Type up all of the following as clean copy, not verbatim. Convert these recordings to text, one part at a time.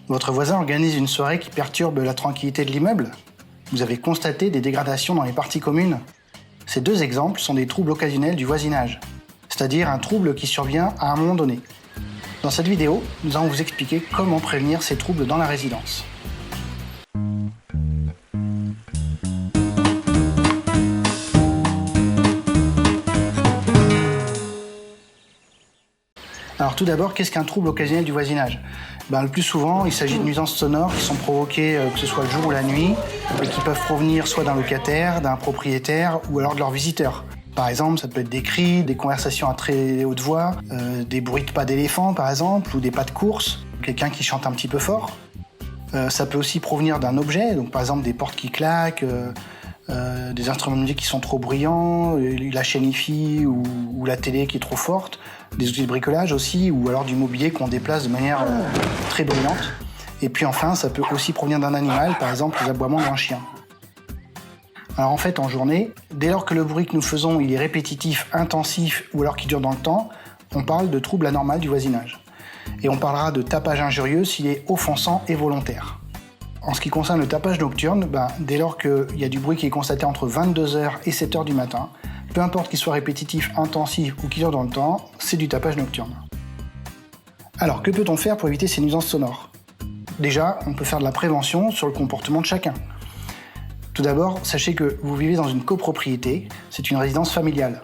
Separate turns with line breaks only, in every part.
Votre voisin organise une soirée qui perturbe la tranquillité de l'immeuble. Vous avez constaté des dégradations dans les parties communes. Ces deux exemples sont des troubles occasionnels du voisinage, c'est-à-dire un trouble qui survient à un moment donné. Dans cette vidéo, nous allons vous expliquer comment prévenir ces troubles dans la résidence. Alors tout d'abord, qu'est-ce qu'un trouble occasionnel du voisinage ? Le plus souvent, il s'agit de nuisances sonores qui sont provoquées, que ce soit le jour ou la nuit, et qui peuvent provenir soit d'un locataire, d'un propriétaire, ou alors de leurs visiteurs. Par exemple, ça peut être des cris, des conversations à très haute voix, des bruits de pas d'éléphant par exemple, ou des pas de course, quelqu'un qui chante un petit peu fort. Ça peut aussi provenir d'un objet, donc par exemple des portes qui claquent, des instruments de musique qui sont trop bruyants, la chaîne Hi-Fi ou la télé qui est trop forte, des outils de bricolage aussi, ou alors du mobilier qu'on déplace de manière très bruyante. Et puis enfin, ça peut aussi provenir d'un animal, par exemple les aboiements d'un chien. Alors en fait, en journée, dès lors que le bruit que nous faisons il est répétitif, intensif ou alors qu'il dure dans le temps, on parle de trouble anormal du voisinage. Et on parlera de tapage injurieux s'il est offensant et volontaire. En ce qui concerne le tapage nocturne, dès lors qu'il y a du bruit qui est constaté entre 22h et 7h du matin, peu importe qu'il soit répétitif, intensif ou qu'il dure dans le temps, c'est du tapage nocturne. Alors, que peut-on faire pour éviter ces nuisances sonores ? Déjà, on peut faire de la prévention sur le comportement de chacun. Tout d'abord, sachez que vous vivez dans une copropriété, c'est une résidence familiale.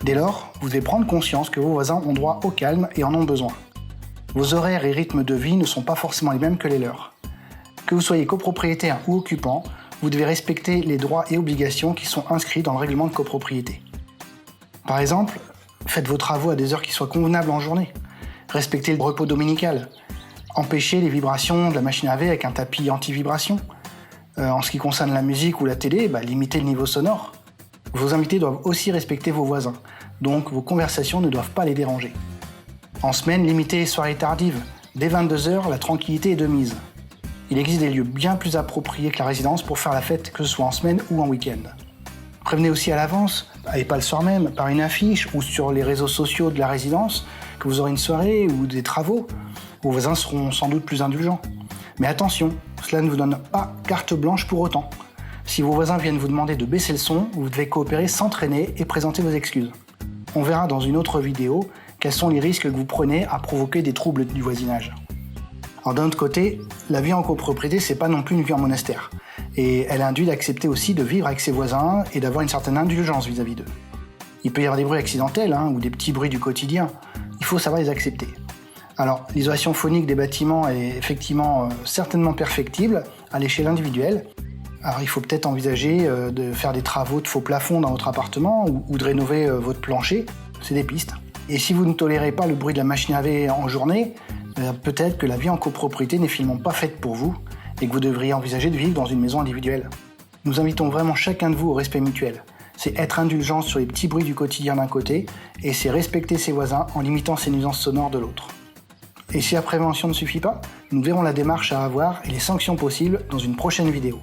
Dès lors, vous devez prendre conscience que vos voisins ont droit au calme et en ont besoin. Vos horaires et rythmes de vie ne sont pas forcément les mêmes que les leurs. Que vous soyez copropriétaire ou occupant, vous devez respecter les droits et obligations qui sont inscrits dans le règlement de copropriété. Par exemple, faites vos travaux à des heures qui soient convenables en journée. Respectez le repos dominical. Empêchez les vibrations de la machine à laver avec un tapis anti-vibration. En ce qui concerne la musique ou la télé, limitez le niveau sonore. Vos invités doivent aussi respecter vos voisins, donc vos conversations ne doivent pas les déranger. En semaine, limitez les soirées tardives. Dès 22h, la tranquillité est de mise. Il existe des lieux bien plus appropriés que la résidence pour faire la fête, que ce soit en semaine ou en week-end. Prévenez aussi à l'avance, et pas le soir même, par une affiche ou sur les réseaux sociaux de la résidence, que vous aurez une soirée ou des travaux. Vos voisins seront sans doute plus indulgents. Mais attention, cela ne vous donne pas carte blanche pour autant. Si vos voisins viennent vous demander de baisser le son, vous devez coopérer sans traîner et présenter vos excuses. On verra dans une autre vidéo quels sont les risques que vous prenez à provoquer des troubles du voisinage. Alors d'un autre côté, la vie en copropriété, c'est pas non plus une vie en monastère. Et elle induit d'accepter aussi de vivre avec ses voisins et d'avoir une certaine indulgence vis-à-vis d'eux. Il peut y avoir des bruits accidentels ou des petits bruits du quotidien. Il faut savoir les accepter. Alors, l'isolation phonique des bâtiments est effectivement certainement perfectible à l'échelle individuelle. Alors, il faut peut-être envisager de faire des travaux de faux plafond dans votre appartement ou de rénover votre plancher. C'est des pistes. Et si vous ne tolérez pas le bruit de la machine à laver en journée, peut-être que la vie en copropriété n'est finalement pas faite pour vous et que vous devriez envisager de vivre dans une maison individuelle. Nous invitons vraiment chacun de vous au respect mutuel. C'est être indulgent sur les petits bruits du quotidien d'un côté et c'est respecter ses voisins en limitant ces nuisances sonores de l'autre. Et si la prévention ne suffit pas, nous verrons la démarche à avoir et les sanctions possibles dans une prochaine vidéo.